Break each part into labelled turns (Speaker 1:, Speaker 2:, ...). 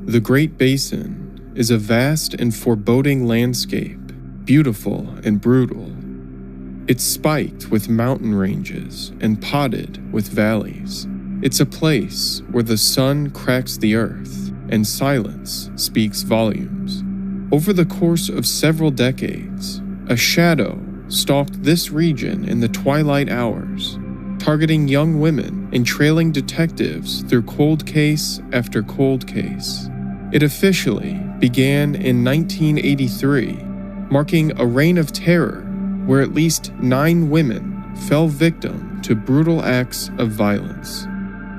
Speaker 1: The Great Basin is a vast and foreboding landscape, beautiful and brutal. It's spiked with mountain ranges and potted with valleys. It's a place where the sun cracks the earth and silence speaks volumes. Over the course of several decades, a shadow stalked this region in the twilight hours, targeting young women and trailing detectives through cold case after cold case. It officially began in 1983, marking a reign of terror where at least 9 women fell victim to brutal acts of violence.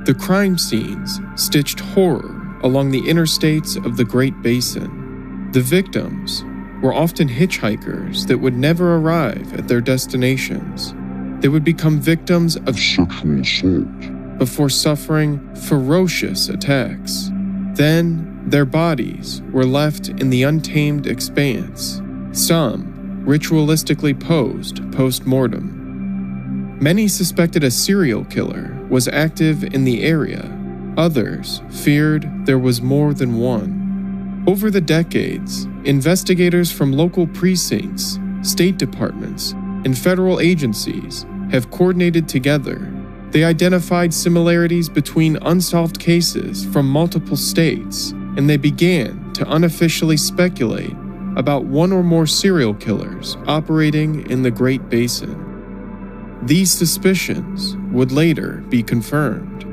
Speaker 1: The crime scenes stitched horror along the interstates of the Great Basin. The victims were often hitchhikers that would never arrive at their destinations. They would become victims of sexual assault before suffering ferocious attacks. Then, their bodies were left in the untamed expanse, some ritualistically posed post-mortem. Many suspected a serial killer was active in the area. Others feared there was more than one. Over the decades, investigators from local precincts, state departments, and federal agencies have coordinated together. They identified similarities between unsolved cases from multiple states, and they began to unofficially speculate about one or more serial killers operating in the Great Basin. These suspicions would later be confirmed.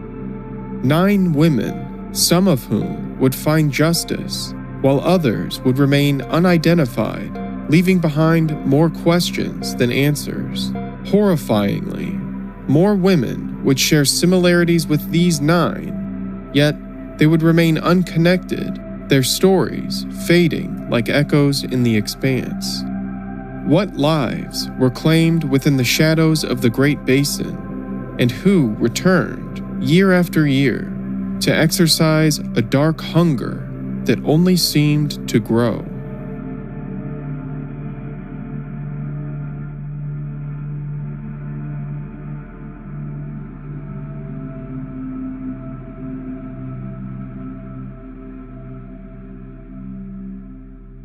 Speaker 1: 9 women, some of whom would find justice, while others would remain unidentified, leaving behind more questions than answers. Horrifyingly, more women would share similarities with these 9, yet they would remain unconnected, their stories fading like echoes in the expanse. What lives were claimed within the shadows of the Great Basin, and who returned year after year to exercise a dark hunger that only seemed to grow?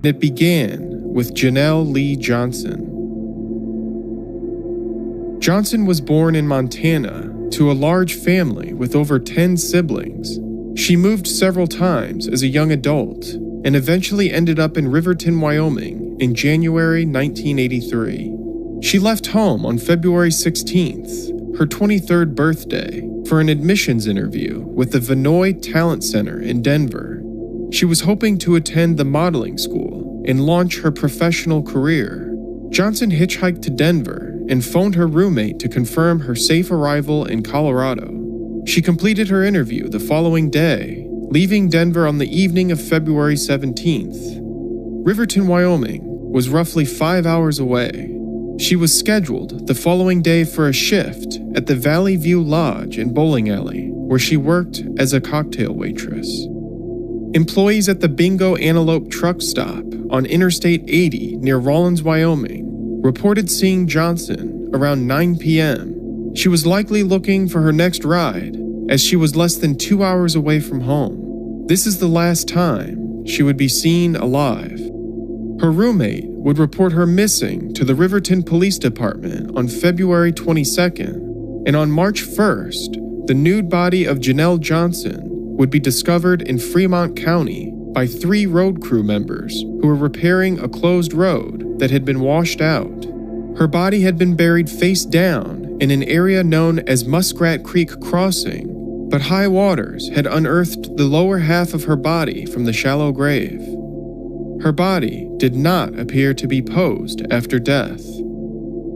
Speaker 1: It began with Janelle Lee Johnson. Johnson was born in Montana to a large family with over 10 siblings. She moved several times as a young adult and eventually ended up in Riverton, Wyoming in January 1983. She left home on February 16th, her 23rd birthday, for an admissions interview with the Vinoy Talent Center in Denver. She was hoping to attend the modeling school and launch her professional career. Johnson hitchhiked to Denver and phoned her roommate to confirm her safe arrival in Colorado. She completed her interview the following day, leaving Denver on the evening of February 17th. Riverton, Wyoming was roughly 5 hours away. She was scheduled the following day for a shift at the Valley View Lodge and Bowling Alley, where she worked as a cocktail waitress. Employees at the Bingo Antelope truck stop on Interstate 80 near Rawlins, Wyoming, reported seeing Johnson around 9 p.m. She was likely looking for her next ride, as she was less than 2 hours away from home. This is the last time she would be seen alive. Her roommate would report her missing to the Riverton Police Department on February 22nd, and on March 1st, the nude body of Janelle Johnson would be discovered in Fremont County by 3 road crew members who were repairing a closed road that had been washed out. Her body had been buried face down in an area known as Muskrat Creek Crossing, but high waters had unearthed the lower half of her body from the shallow grave. Her body did not appear to be posed after death.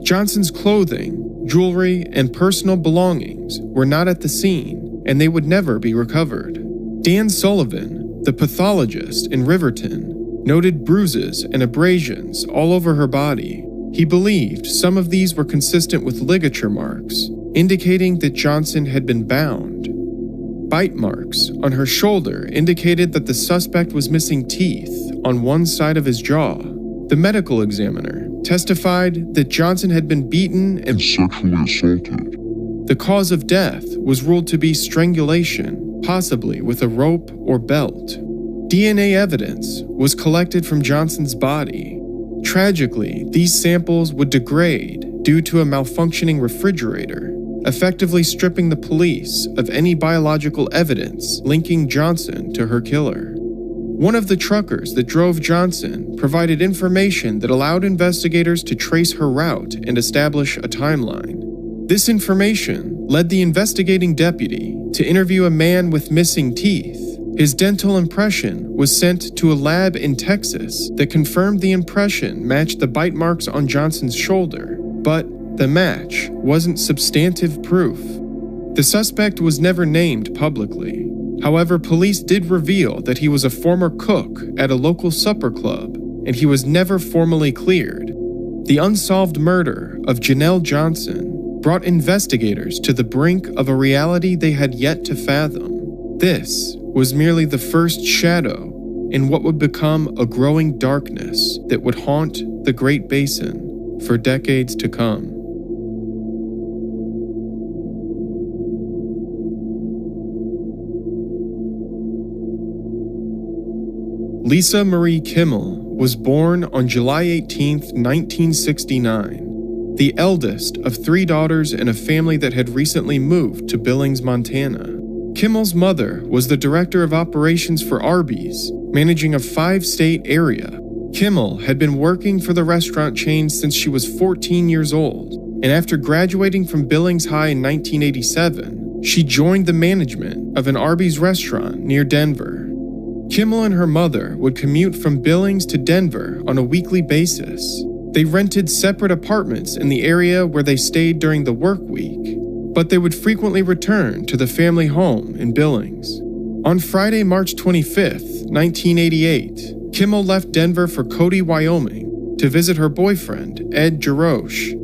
Speaker 1: Johnson's clothing, jewelry, and personal belongings were not at the scene, and they would never be recovered. Dan Sullivan, the pathologist in Riverton, noted bruises and abrasions all over her body. He believed some of these were consistent with ligature marks, indicating that Johnson had been bound. Bite marks on her shoulder indicated that the suspect was missing teeth on one side of his jaw. The medical examiner testified that Johnson had been beaten and sexually assaulted. The cause of death was ruled to be strangulation, possibly with a rope or belt. DNA evidence was collected from Johnson's body. Tragically, these samples would degrade due to a malfunctioning refrigerator, effectively stripping the police of any biological evidence linking Johnson to her killer. One of the truckers that drove Johnson provided information that allowed investigators to trace her route and establish a timeline. This information led the investigating deputy to interview a man with missing teeth. His dental impression was sent to a lab in Texas that confirmed the impression matched the bite marks on Johnson's shoulder, but the match wasn't substantive proof. The suspect was never named publicly. However, police did reveal that he was a former cook at a local supper club, and he was never formally cleared. The unsolved murder of Janelle Johnson brought investigators to the brink of a reality they had yet to fathom. This was merely the first shadow in what would become a growing darkness that would haunt the Great Basin for decades to come. Lisa Marie Kimmel was born on July 18, 1969, the eldest of 3 daughters in a family that had recently moved to Billings, Montana. Kimmel's mother was the director of operations for Arby's, managing a 5-state area. Kimmel had been working for the restaurant chain since she was 14 years old, and after graduating from Billings High in 1987, she joined the management of an Arby's restaurant near Denver. Kimmel and her mother would commute from Billings to Denver on a weekly basis. They rented separate apartments in the area where they stayed during the work week, but they would frequently return to the family home in Billings. On Friday, March 25, 1988, Kimmel left Denver for Cody, Wyoming, to visit her boyfriend, Ed Jarosh.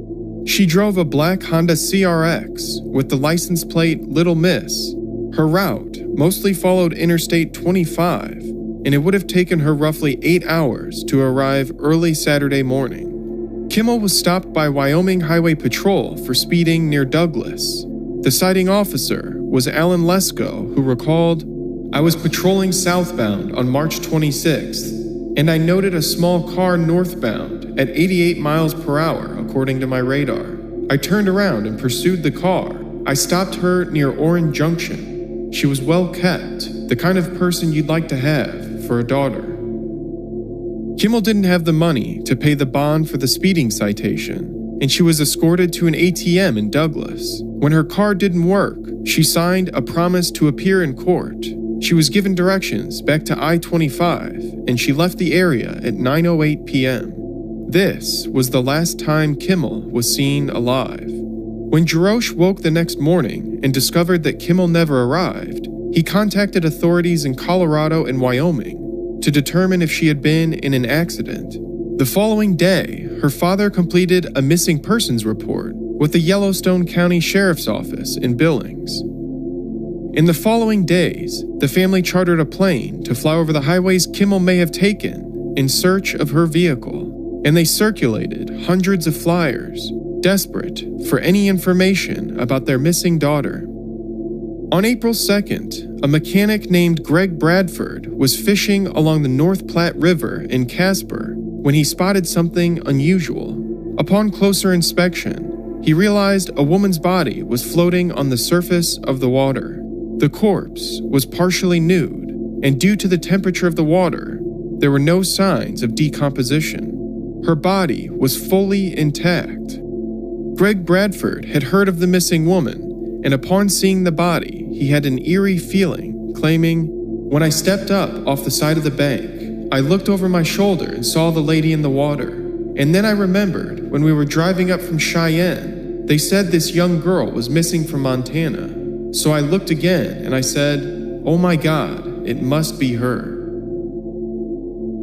Speaker 1: She drove a black Honda CRX with the license plate Little Miss. Her route mostly followed Interstate 25, and it would have taken her roughly 8 hours to arrive early Saturday morning. Kimmel was stopped by Wyoming Highway Patrol for speeding near Douglas. The citing officer was Alan Lesko, who recalled, "I was patrolling southbound on March 26th, and I noted a small car northbound at 88 miles per hour, according to my radar. I turned around and pursued the car. I stopped her near Orange Junction. She was well kept, the kind of person you'd like to have for a daughter." Kimmel didn't have the money to pay the bond for the speeding citation, and she was escorted to an ATM in Douglas. When her car didn't work, she signed a promise to appear in court. She was given directions back to I-25, and she left the area at 9:08 p.m. This was the last time Kimmel was seen alive. When Jarosh woke the next morning and discovered that Kimmel never arrived, he contacted authorities in Colorado and Wyoming to determine if she had been in an accident. The following day, her father completed a missing persons report with the Yellowstone County Sheriff's Office in Billings. In the following days, the family chartered a plane to fly over the highways Kimmel may have taken in search of her vehicle, and they circulated hundreds of flyers, desperate for any information about their missing daughter. On April 2nd, a mechanic named Greg Bradford was fishing along the North Platte River in Casper when he spotted something unusual. Upon closer inspection, he realized a woman's body was floating on the surface of the water. The corpse was partially nude, and due to the temperature of the water, there were no signs of decomposition. Her body was fully intact. Greg Bradford had heard of the missing woman, and upon seeing the body, he had an eerie feeling, claiming, "When I stepped up off the side of the bank, I looked over my shoulder and saw the lady in the water. And then I remembered when we were driving up from Cheyenne, they said this young girl was missing from Montana. So I looked again and I said, oh my God, it must be her."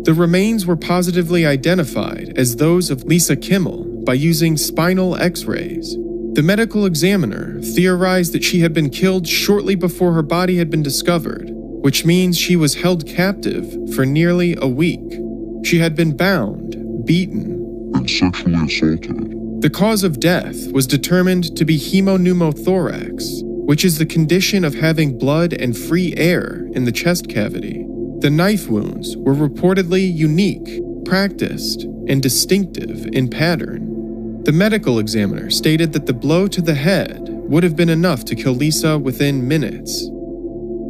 Speaker 1: The remains were positively identified as those of Lisa Kimmel by using spinal x-rays. The medical examiner theorized that she had been killed shortly before her body had been discovered, which means she was held captive for nearly a week. She had been bound, beaten, and sexually assaulted. The cause of death was determined to be hemopneumothorax, which is the condition of having blood and free air in the chest cavity. The knife wounds were reportedly unique, practiced, and distinctive in pattern. The medical examiner stated that the blow to the head would have been enough to kill Lisa within minutes.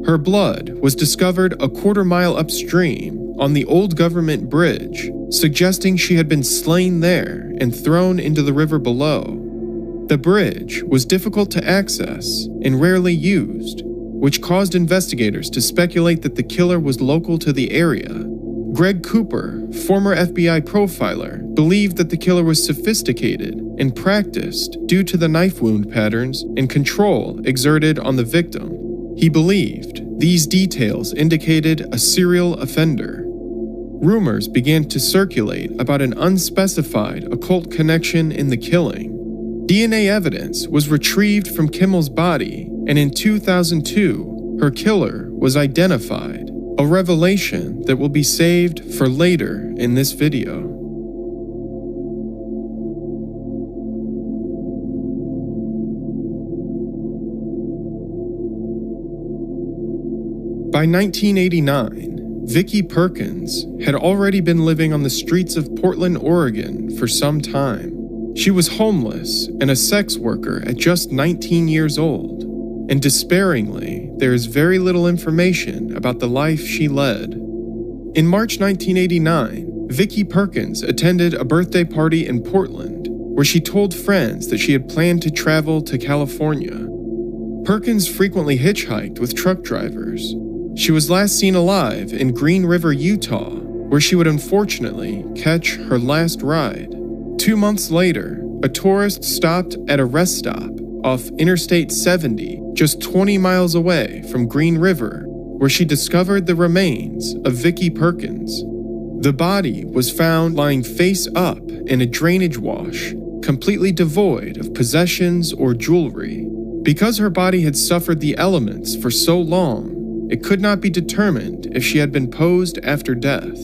Speaker 1: Her blood was discovered a quarter-mile upstream on the old government bridge, suggesting she had been slain there and thrown into the river below. The bridge was difficult to access and rarely used, which caused investigators to speculate that the killer was local to the area. Greg Cooper, former FBI profiler, believed that the killer was sophisticated and practiced due to the knife wound patterns and control exerted on the victim. He believed these details indicated a serial offender. Rumors began to circulate about an unspecified occult connection in the killing. DNA evidence was retrieved from Kimmel's body, and in 2002, her killer was identified, a revelation that will be saved for later in this video. By 1989, Vicki Perkins had already been living on the streets of Portland, Oregon for some time. She was homeless and a sex worker at just 19 years old, and despairingly, there is very little information about the life she led. In March 1989, Vicki Perkins attended a birthday party in Portland, where she told friends that she had planned to travel to California. Perkins frequently hitchhiked with truck drivers. She was last seen alive in Green River, Utah, where she would unfortunately catch her last ride. 2 months later, a tourist stopped at a rest stop off Interstate 70, just 20 miles away from Green River, where she discovered the remains of Vicki Perkins. The body was found lying face up in a drainage wash, completely devoid of possessions or jewelry. Because her body had suffered the elements for so long, it could not be determined if she had been posed after death.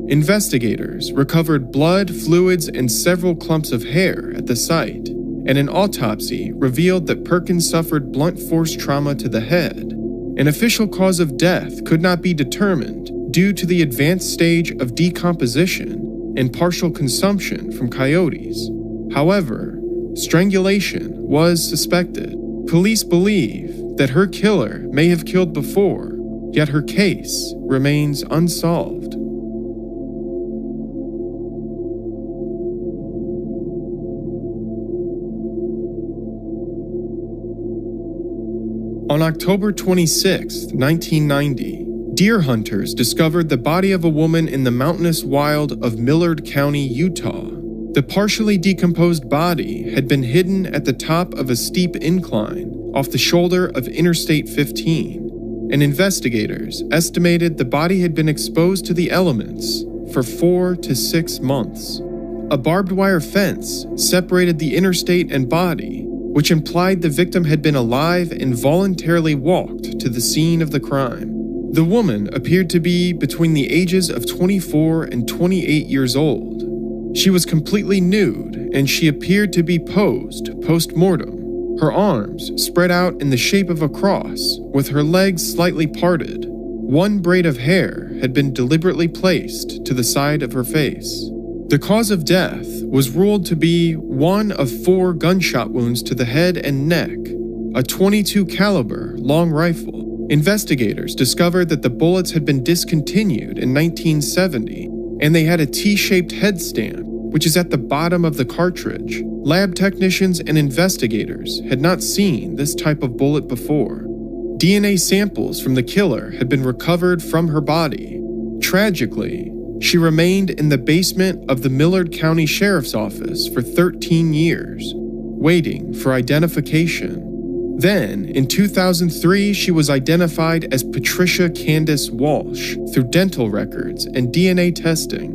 Speaker 1: Investigators recovered blood, fluids, and several clumps of hair at the site, and an autopsy revealed that Perkins suffered blunt force trauma to the head. An official cause of death could not be determined due to the advanced stage of decomposition and partial consumption from coyotes. However, strangulation was suspected. Police believe that her killer may have killed before, yet her case remains unsolved. On October 26, 1990, deer hunters discovered the body of a woman in the mountainous wild of Millard County, Utah. The partially decomposed body had been hidden at the top of a steep incline off the shoulder of Interstate 15, and investigators estimated the body had been exposed to the elements for 4 to 6 months. A barbed wire fence separated the interstate and body, which implied the victim had been alive and voluntarily walked to the scene of the crime. The woman appeared to be between the ages of 24 and 28 years old. She was completely nude, and she appeared to be posed post-mortem, her arms spread out in the shape of a cross, with her legs slightly parted. One braid of hair had been deliberately placed to the side of her face. The cause of death was ruled to be one of 4 gunshot wounds to the head and neck, a .22 caliber long rifle. Investigators discovered that the bullets had been discontinued in 1970, and they had a T-shaped head stamp, which is at the bottom of the cartridge. Lab technicians and investigators had not seen this type of bullet before. DNA samples from the killer had been recovered from her body. Tragically, she remained in the basement of the Millard County Sheriff's Office for 13 years, waiting for identification. Then, in 2003, she was identified as Patricia Candace Walsh through dental records and DNA testing.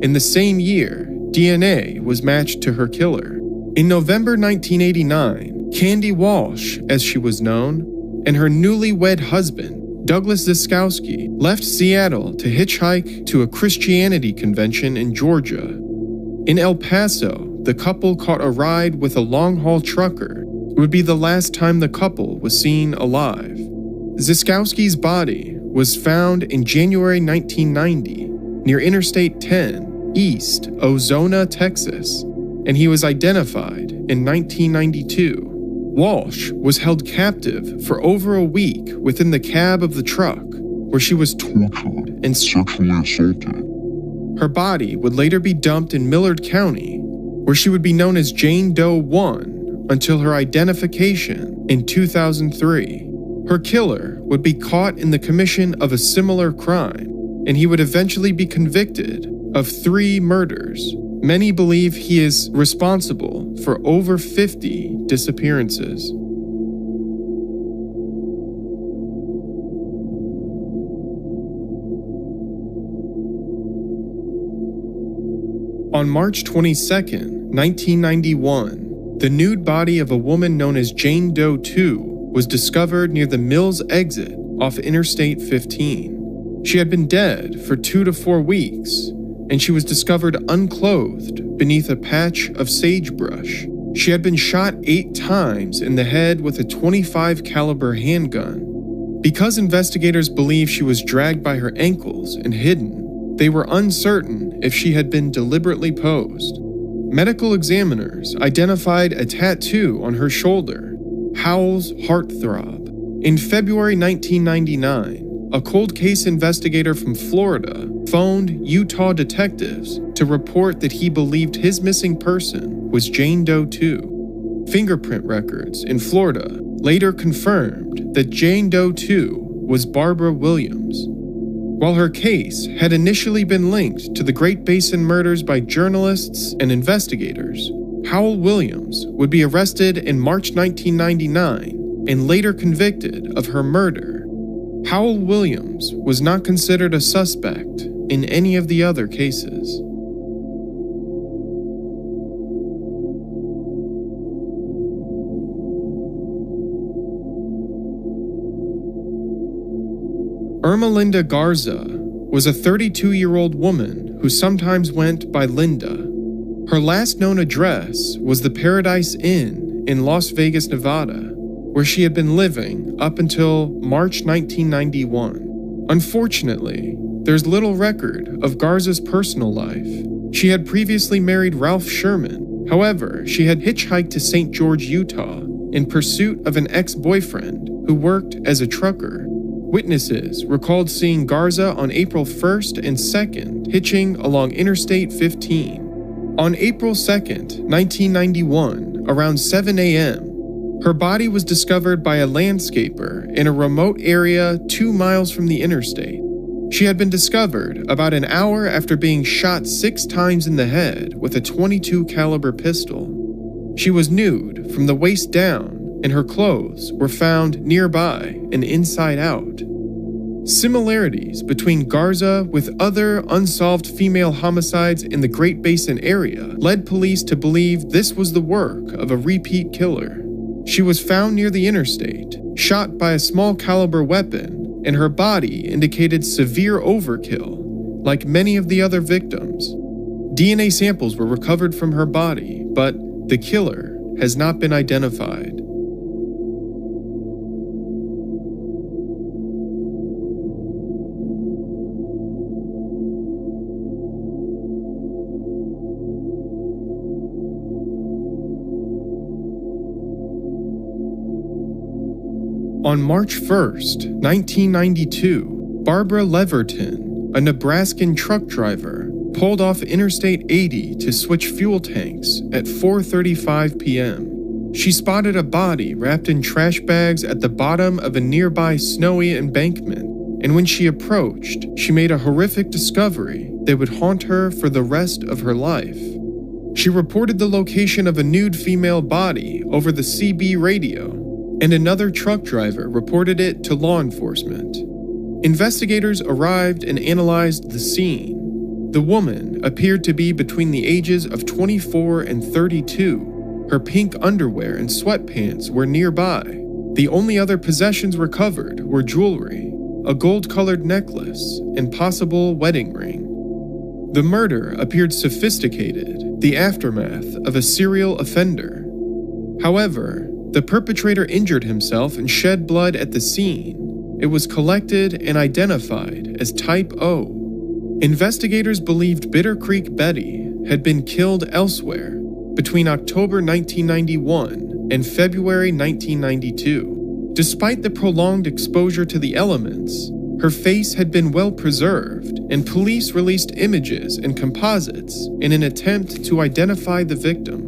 Speaker 1: In the same year, DNA was matched to her killer. In November 1989, Candy Walsh, as she was known, and her newlywed husband, Douglas Ziskowski, left Seattle to hitchhike to a Christianity convention in Georgia. In El Paso, the couple caught a ride with a long-haul trucker. It would be the last time the couple was seen alive. Ziskowski's body was found in January 1990 near Interstate 10, east Ozona, Texas, and he was identified in 1992. Walsh was held captive for over a week within the cab of the truck, where she was tortured and sexually assaulted. Her body would later be dumped in Millard County, where she would be known as Jane Doe 1 until her identification in 2003. Her killer would be caught in the commission of a similar crime, and he would eventually be convicted of 3 murders. Many believe he is responsible for over 50 disappearances. On March 22, 1991, the nude body of a woman known as Jane Doe 2 was discovered near the Mills exit off Interstate 15. She had been dead for 2 to 4 weeks, and she was discovered unclothed beneath a patch of sagebrush. She had been shot 8 times in the head with a .25 caliber handgun. Because investigators believe she was dragged by her ankles and hidden, they were uncertain if she had been deliberately posed. Medical examiners identified a tattoo on her shoulder, Howell's Heartthrob. In February 1999, a cold case investigator from Florida phoned Utah detectives to report that he believed his missing person was Jane Doe 2. Fingerprint records in Florida later confirmed that Jane Doe 2 was Barbara Williams. While her case had initially been linked to the Great Basin murders by journalists and investigators, Howell Williams would be arrested in March 1999 and later convicted of her murder. Howell Williams was not considered a suspect in any of the other cases. Ermelinda Garza was a 32-year-old woman who sometimes went by Linda. Her last known address was the Paradise Inn in Las Vegas, Nevada, where she had been living up until March 1991. Unfortunately, there's little record of Garza's personal life. She had previously married Ralph Sherman. However, she had hitchhiked to St. George, Utah, in pursuit of an ex-boyfriend who worked as a trucker. Witnesses recalled seeing Garza on April 1st and 2nd hitching along Interstate 15. On April 2nd, 1991, around 7 a.m., her body was discovered by a landscaper in a remote area 2 miles from the interstate. She had been discovered about an hour after being shot 6 times in the head with a .22 caliber pistol. She was nude from the waist down, and her clothes were found nearby and inside out. Similarities between Garza with other unsolved female homicides in the Great Basin area led police to believe this was the work of a repeat killer. She was found near the interstate, shot by a small caliber weapon, and her body indicated severe overkill, like many of the other victims. DNA samples were recovered from her body, but the killer has not been identified. On March 1st, 1992, Barbara Leverton, a Nebraskan truck driver, pulled off Interstate 80 to switch fuel tanks at 4:35 p.m. She spotted a body wrapped in trash bags at the bottom of a nearby snowy embankment, and when she approached, she made a horrific discovery that would haunt her for the rest of her life. She reported the location of a nude female body over the CB radio, and another truck driver reported it to law enforcement. Investigators arrived and analyzed the scene. The woman appeared to be between the ages of 24 and 32. Her pink underwear and sweatpants were nearby. The only other possessions recovered were jewelry, a gold-colored necklace, and possible wedding ring. The murder appeared sophisticated, the aftermath of a serial offender. However, the perpetrator injured himself and shed blood at the scene. it was collected and identified as Type O. Investigators believed Bitter Creek Betty had been killed elsewhere between October 1991 and February 1992. Despite the prolonged exposure to the elements, her face had been well preserved, and police released images and composites in an attempt to identify the victim.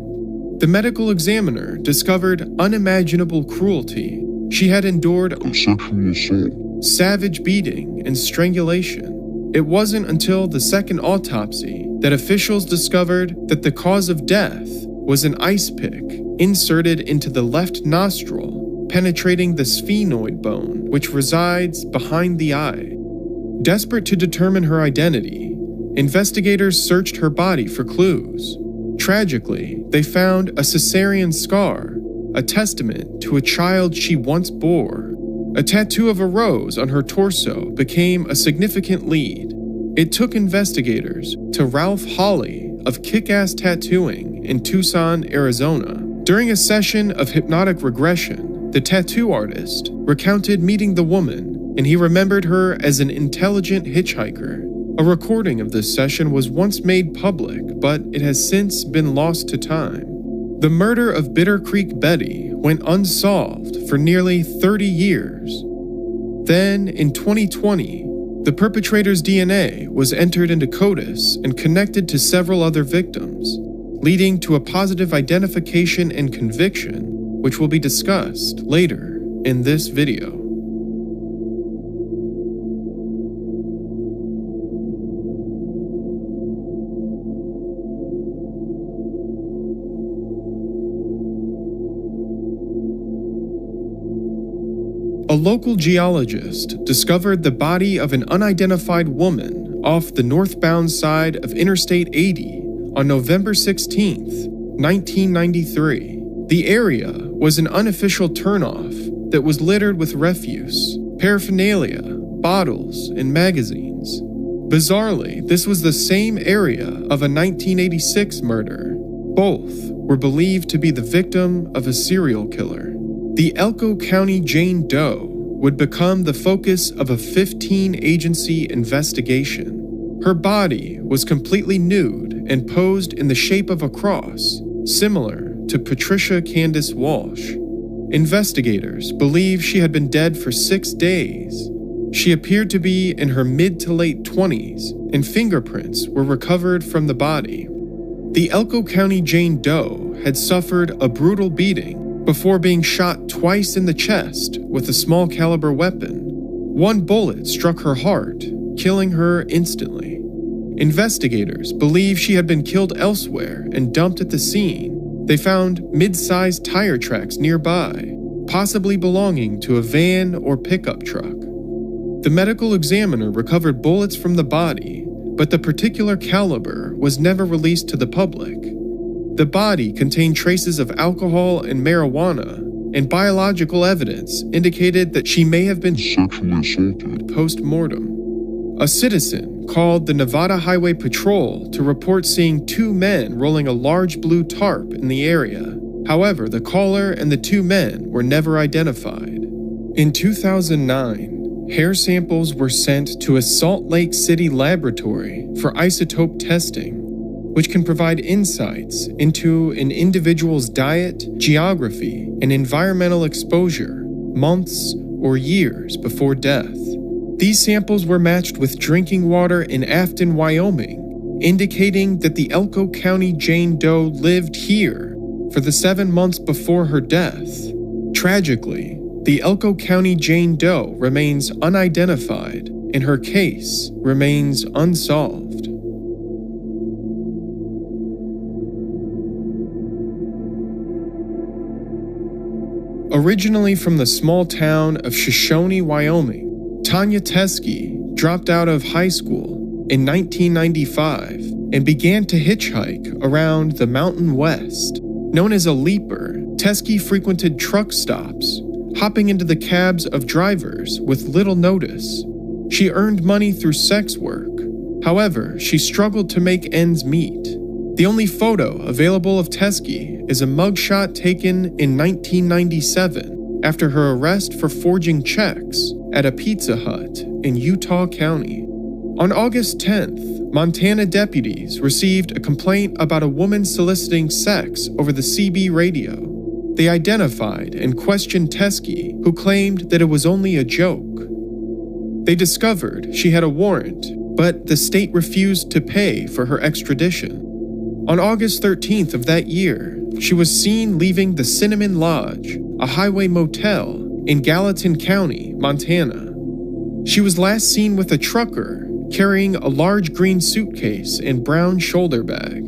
Speaker 1: The medical examiner discovered unimaginable cruelty. She had endured
Speaker 2: sexual assault,
Speaker 1: savage beating, and strangulation. It wasn't until the second autopsy that officials discovered that the cause of death was an ice pick inserted into the left nostril, penetrating the sphenoid bone, which resides behind the eye. Desperate to determine her identity, investigators searched her body for clues. Tragically, they found a cesarean scar, a testament to a child she once bore. A tattoo of a rose on her torso became a significant lead. It took investigators to Ralph Hawley of Kick-Ass Tattooing in Tucson, Arizona. During a session of hypnotic regression, the tattoo artist recounted meeting the woman, and he remembered her as an intelligent hitchhiker. A recording of this session was once made public, but it has since been lost to time. The murder of Bitter Creek Betty went unsolved for nearly 30 years. Then, in 2020, the perpetrator's DNA was entered into CODIS and connected to several other victims, leading to a positive identification and conviction, which will be discussed later in this video. A local geologist discovered the body of an unidentified woman off the northbound side of Interstate 80 on November 16, 1993. The area was an unofficial turnoff that was littered with refuse, paraphernalia, bottles, and magazines. Bizarrely, this was the same area of a 1986 murder. Both were believed to be the victim of a serial killer. The Elko County Jane Doe would become the focus of a 15-agency investigation. Her body was completely nude and posed in the shape of a cross, similar to Patricia Candace Walsh. Investigators believe she had been dead for 6 days. She appeared to be in her mid to late 20s, and fingerprints were recovered from the body. The Elko County Jane Doe had suffered a brutal beating before being shot twice in the chest with a small caliber weapon. One bullet struck her heart, killing her instantly. Investigators believe she had been killed elsewhere and dumped at the scene. They found mid-sized tire tracks nearby, possibly belonging to a van or pickup truck. The medical examiner recovered bullets from the body, but the particular caliber was never released to the public. The body contained traces of alcohol and marijuana, and biological evidence indicated that she may have been
Speaker 2: sexually assaulted
Speaker 1: post-mortem. A citizen called the Nevada Highway Patrol to report seeing 2 men rolling a large blue tarp in the area. However, the caller and the 2 men were never identified. In 2009, hair samples were sent to a Salt Lake City laboratory for isotope testing, which can provide insights into an individual's diet, geography, and environmental exposure months or years before death. These samples were matched with drinking water in Afton, Wyoming, indicating that the Elko County Jane Doe lived here for the 7 months before her death. Tragically, the Elko County Jane Doe remains unidentified, and her case remains unsolved. Originally from the small town of Shoshone, Wyoming, Tanya Teskey dropped out of high school in 1995 and began to hitchhike around the Mountain West. Known as a leaper, Teskey frequented truck stops, hopping into the cabs of drivers with little notice. She earned money through sex work. However, she struggled to make ends meet. The only photo available of Teskey is a mugshot taken in 1997 after her arrest for forging checks at a Pizza Hut in Utah County. On August 10th, Montana deputies received a complaint about a woman soliciting sex over the CB radio. They identified and questioned Teskey, who claimed that it was only a joke. They discovered she had a warrant, but the state refused to pay for her extradition. On August 13th of that year, she was seen leaving the Cinnamon Lodge, a highway motel in Gallatin County, Montana. She was last seen with a trucker carrying a large green suitcase and brown shoulder bag.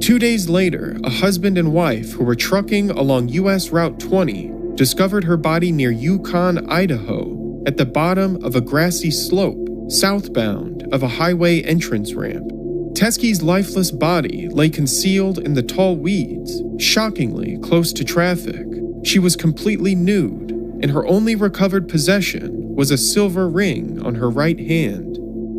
Speaker 1: 2 days later, a husband and wife who were trucking along US Route 20 discovered her body near Yukon, Idaho, at the bottom of a grassy slope southbound of a highway entrance ramp. Teskey's lifeless body lay concealed in the tall weeds, shockingly close to traffic. She was completely nude, and her only recovered possession was a silver ring on her right hand.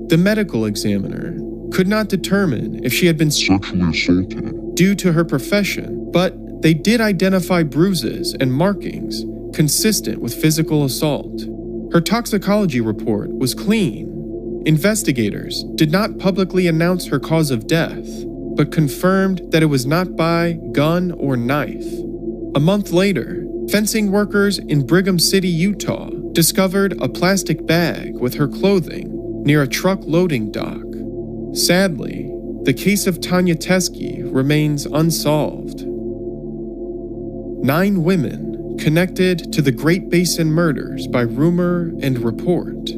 Speaker 1: The medical examiner could not determine if she had been
Speaker 2: Sexually assaulted.
Speaker 1: due to her profession, but they did identify bruises and markings consistent with physical assault. Her toxicology report was clean. Investigators did not publicly announce her cause of death, but confirmed that it was not by gun or knife. A month later, fencing workers in Brigham City, Utah, discovered a plastic bag with her clothing near a truck loading dock. Sadly, the case of Tanya Teskey remains unsolved. 9 women connected to the Great Basin murders by rumor and report.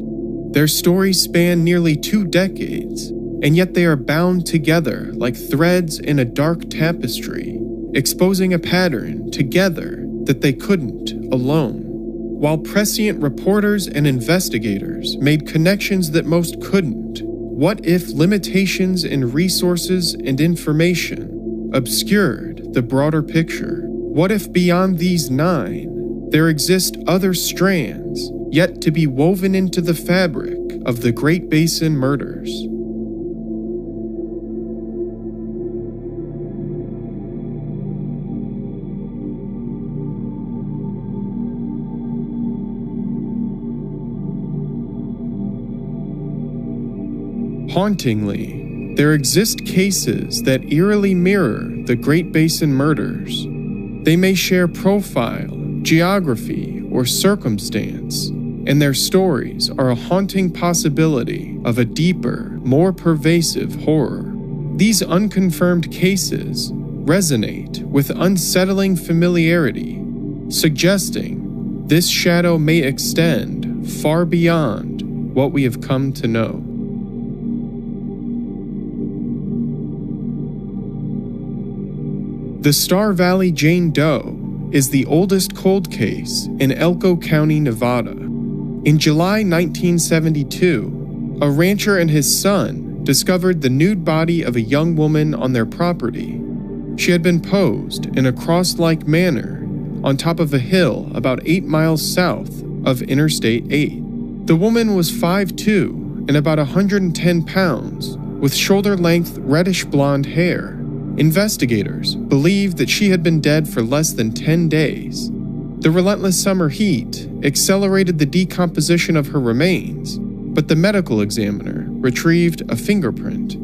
Speaker 1: Their stories span nearly 2 decades, and yet they are bound together like threads in a dark tapestry, exposing a pattern together that they couldn't alone. While prescient reporters and investigators made connections that most couldn't, what if limitations in resources and information obscured the broader picture? What if beyond these 9, there exist other strands yet to be woven into the fabric of the Great Basin murders? Hauntingly, there exist cases that eerily mirror the Great Basin murders. They may share profile, geography, or circumstance, and their stories are a haunting possibility of a deeper, more pervasive horror. These unconfirmed cases resonate with unsettling familiarity, suggesting this shadow may extend far beyond what we have come to know. The Star Valley Jane Doe is the oldest cold case in Elko County, Nevada. In July 1972, a rancher and his son discovered the nude body of a young woman on their property. She had been posed in a cross-like manner on top of a hill about 8 miles south of Interstate 8. The woman was 5'2" and about 110 pounds, with shoulder-length reddish-blonde hair. Investigators believed that she had been dead for less than 10 days. The relentless summer heat accelerated the decomposition of her remains, but the medical examiner retrieved a fingerprint.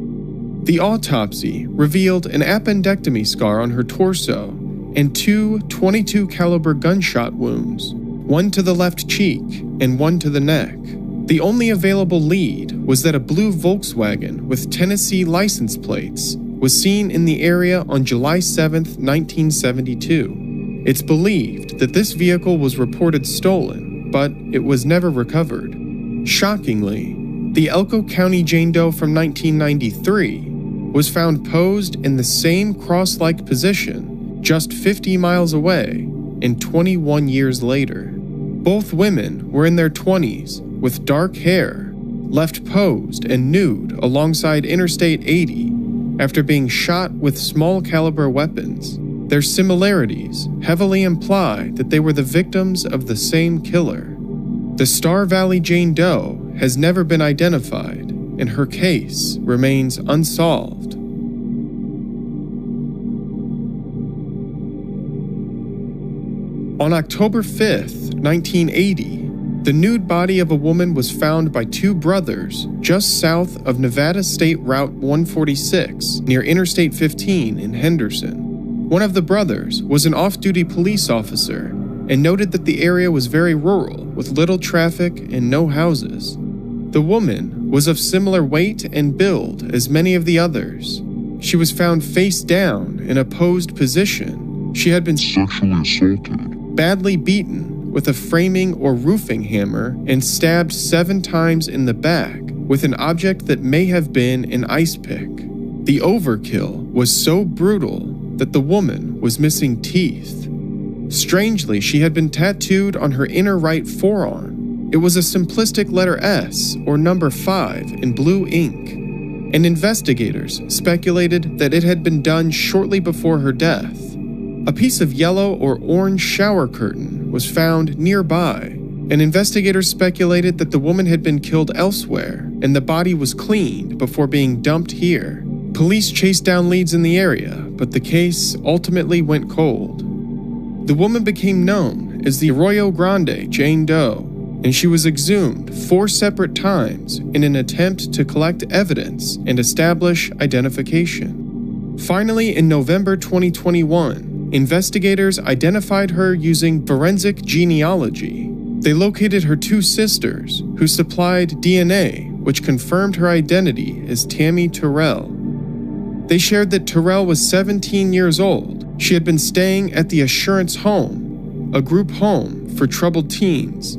Speaker 1: The autopsy revealed an appendectomy scar on her torso and 2 .22 caliber gunshot wounds, one to the left cheek and one to the neck. The only available lead was that a blue Volkswagen with Tennessee license plates was seen in the area on July 7, 1972. It's believed that this vehicle was reported stolen, but it was never recovered. Shockingly, the Elko County Jane Doe from 1993 was found posed in the same cross-like position just 50 miles away and 21 years later. Both women were in their 20s with dark hair, left posed and nude alongside Interstate 80 after being shot with small caliber weapons. Their similarities heavily imply that they were the victims of the same killer. The Star Valley Jane Doe has never been identified, and her case remains unsolved. On October 5th, 1980, The nude body of a woman was found by two brothers just south of Nevada State Route 146 near Interstate 15 in Henderson. One of the brothers was an off-duty police officer and noted that the area was very rural with little traffic and no houses. The woman was of similar weight and build as many of the others. She was found face down in a posed position. She had been
Speaker 2: sexually assaulted,
Speaker 1: badly beaten with a framing or roofing hammer, and stabbed 7 times in the back with an object that may have been an ice pick. The overkill was so brutal that the woman was missing teeth. Strangely, she had been tattooed on her inner right forearm. It was a simplistic letter S or number 5 in blue ink, and investigators speculated that it had been done shortly before her death. A piece of yellow or orange shower curtain was found nearby, and investigators speculated that the woman had been killed elsewhere and the body was cleaned before being dumped here. Police chased down leads in the area, but the case ultimately went cold. The woman became known as the Arroyo Grande Jane Doe, and she was exhumed 4 separate times in an attempt to collect evidence and establish identification. Finally, in November 2021, investigators identified her using forensic genealogy. They located her 2 sisters, who supplied DNA, which confirmed her identity as Tammy Terrell. They shared that Terrell was 17 years old. She had been staying at the Assurance Home, a group home for troubled teens.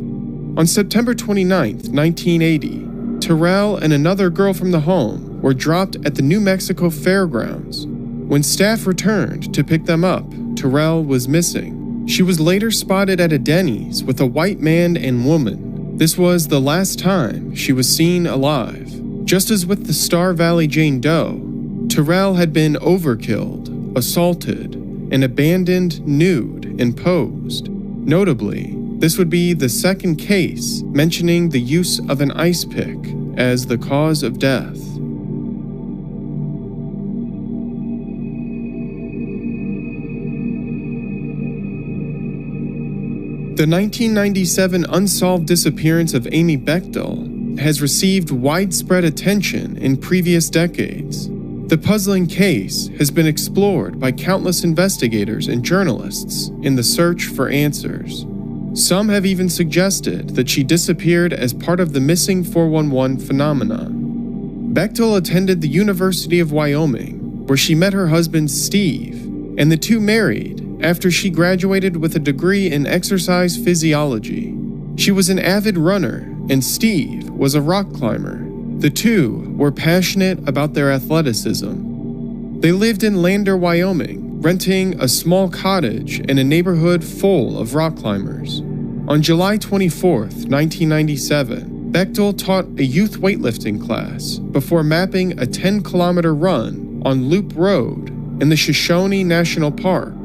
Speaker 1: On September 29, 1980, Terrell and another girl from the home were dropped at the New Mexico Fairgrounds. When staff returned to pick them up, Terrell was missing. She was later spotted at a Denny's with a white man and woman. This was the last time she was seen alive. Just as with the Star Valley Jane Doe, Terrell had been overkilled, assaulted, and abandoned nude and posed. Notably, this would be the second case mentioning the use of an ice pick as the cause of death. The 1997 unsolved disappearance of Amy Bechtel has received widespread attention in previous decades. The puzzling case has been explored by countless investigators and journalists in the search for answers. Some have even suggested that she disappeared as part of the missing 411 phenomenon. Bechtel attended the University of Wyoming, where she met her husband Steve, and the two married after she graduated with a degree in exercise physiology. She was an avid runner, and Steve was a rock climber. The two were passionate about their athleticism. They lived in Lander, Wyoming, renting a small cottage in a neighborhood full of rock climbers. On July 24, 1997, Bechtel taught a youth weightlifting class before mapping a 10-kilometer run on Loop Road in the Shoshone National Park.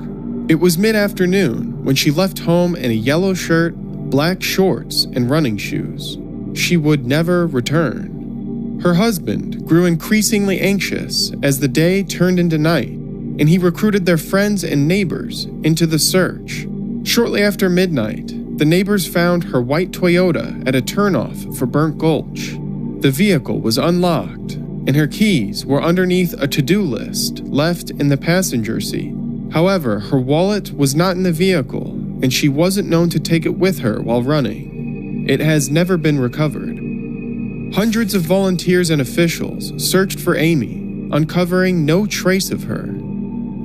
Speaker 1: It was mid-afternoon when she left home in a yellow shirt, black shorts, and running shoes. She would never return. Her husband grew increasingly anxious as the day turned into night, and he recruited their friends and neighbors into the search. Shortly after midnight, the neighbors found her white Toyota at a turnoff for Burnt Gulch. The vehicle was unlocked, and her keys were underneath a to-do list left in the passenger seat. However, her wallet was not in the vehicle, and she wasn't known to take it with her while running. It has never been recovered. Hundreds of volunteers and officials searched for Amy, uncovering no trace of her.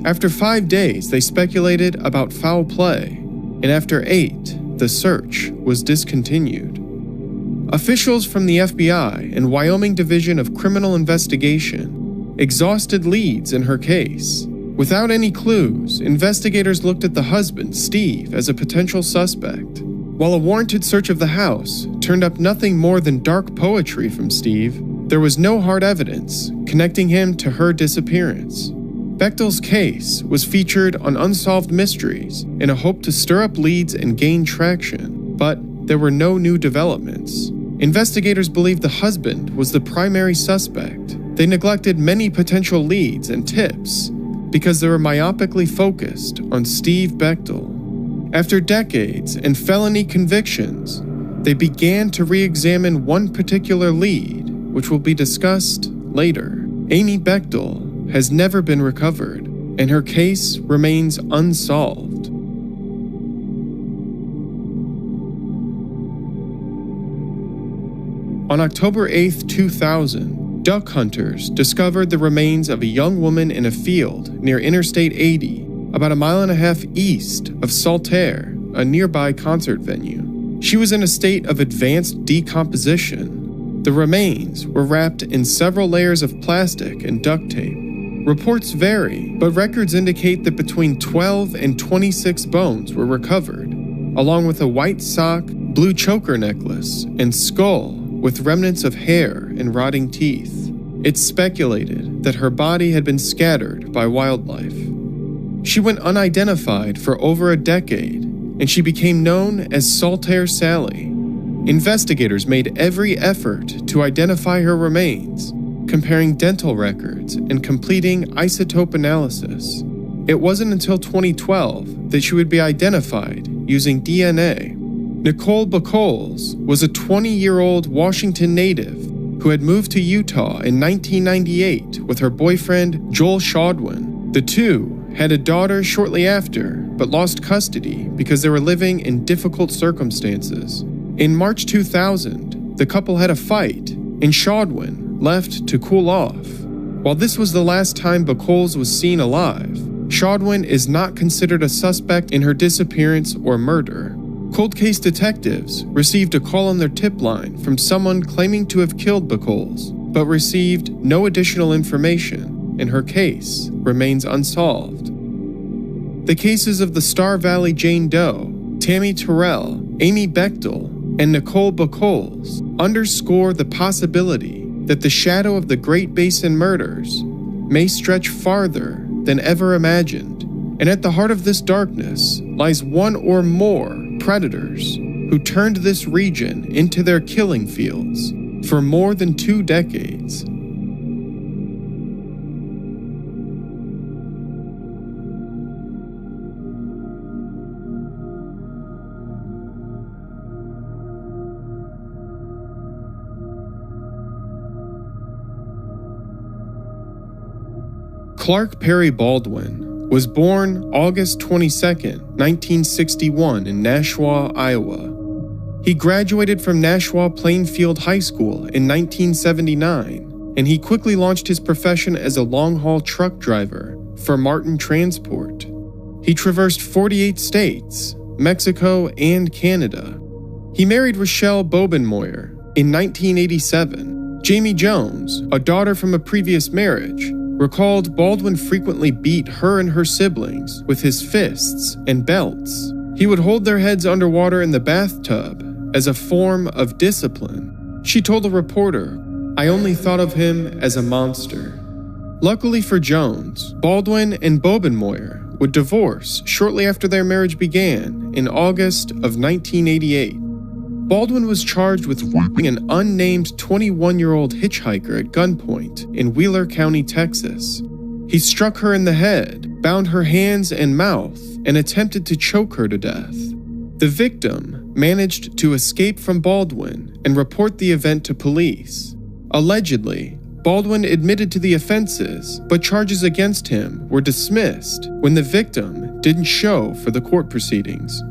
Speaker 1: After 5 days, they speculated about foul play, and after 8, the search was discontinued. Officials from the FBI and Wyoming Division of Criminal Investigation exhausted leads in her case. Without any clues, investigators looked at the husband, Steve, as a potential suspect. While a warranted search of the house turned up nothing more than dark poetry from Steve, there was no hard evidence connecting him to her disappearance. Bechtel's case was featured on Unsolved Mysteries in a hope to stir up leads and gain traction, but there were no new developments. Investigators believed the husband was the primary suspect. They neglected many potential leads and tips because they were myopically focused on Steve Bechtel. After decades and felony convictions, they began to re-examine one particular lead, which will be discussed later. Amy Bechtel has never been recovered, and her case remains unsolved. On October 8, 2000, duck hunters discovered the remains of a young woman in a field near Interstate 80, about a mile and a half east of Saltaire, a nearby concert venue. She was in a state of advanced decomposition. The remains were wrapped in several layers of plastic and duct tape. Reports vary, but records indicate that between 12 and 26 bones were recovered, along with a white sock, blue choker necklace, and skull with remnants of hair and rotting teeth. It's speculated that her body had been scattered by wildlife. She went unidentified for over a decade, and she became known as Saltaire Sally. Investigators made every effort to identify her remains, comparing dental records and completing isotope analysis. It wasn't until 2012 that she would be identified using DNA. Nicole Buchholz was a 20-year-old Washington native who had moved to Utah in 1998 with her boyfriend Joel Chaudwin. The two had a daughter shortly after, but lost custody because they were living in difficult circumstances. In March 2000, the couple had a fight, and Chaudwin left to cool off. While this was the last time Buchholz was seen alive, Chaudwin is not considered a suspect in her disappearance or murder. Cold case detectives received a call on their tip line from someone claiming to have killed Buchholz, but received no additional information, and her case remains unsolved. The cases of the Star Valley Jane Doe, Tammy Terrell, Amy Bechtel, and Nicole Buchholz underscore the possibility that the shadow of the Great Basin murders may stretch farther than ever imagined, and at the heart of this darkness lies one or more predators who turned this region into their killing fields for more than 2 decades. Clark Perry Baldwin was born August 22, 1961 in Nashua, Iowa. He graduated from Nashua Plainfield High School in 1979, and he quickly launched his profession as a long-haul truck driver for Martin Transport. He traversed 48 states, Mexico, and Canada. He married Rochelle Bobenmoyer in 1987. Jamie Jones, a daughter from a previous marriage, recalled Baldwin frequently beat her and her siblings with his fists and belts. He would hold their heads underwater in the bathtub as a form of discipline. She told a reporter, "I only thought of him as a monster." Luckily for Jones, Baldwin and Bobenmoyer would divorce shortly after their marriage began in August of 1988. Baldwin was charged with raping an unnamed 21-year-old hitchhiker at gunpoint in Wheeler County, Texas. He struck her in the head, bound her hands and mouth, and attempted to choke her to death. The victim managed to escape from Baldwin and report the event to police. Allegedly, Baldwin admitted to the offenses, but charges against him were dismissed when the victim didn't show for the court proceedings.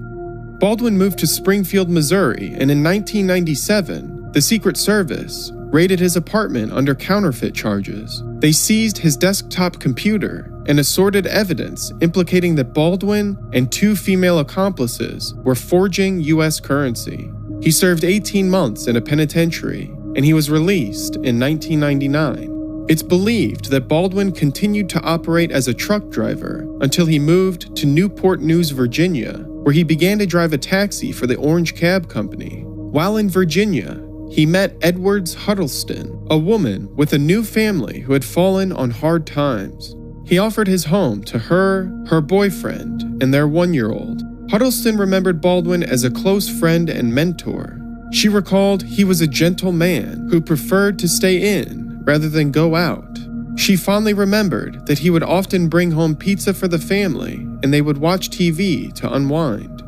Speaker 1: Baldwin moved to Springfield, Missouri, and in 1997, the Secret Service raided his apartment under counterfeit charges. They seized his desktop computer and assorted evidence implicating that Baldwin and 2 female accomplices were forging U.S. currency. He served 18 months in a penitentiary, and he was released in 1999. It's believed that Baldwin continued to operate as a truck driver until he moved to Newport News, Virginia, where he began to drive a taxi for the Orange Cab Company. While in Virginia, he met Edwards Huddleston, a woman with a new family who had fallen on hard times. He offered his home to her, her boyfriend, and their 1-year-old. Huddleston remembered Baldwin as a close friend and mentor. She recalled he was a gentle man who preferred to stay in rather than go out. She fondly remembered that he would often bring home pizza for the family, and they would watch TV to unwind.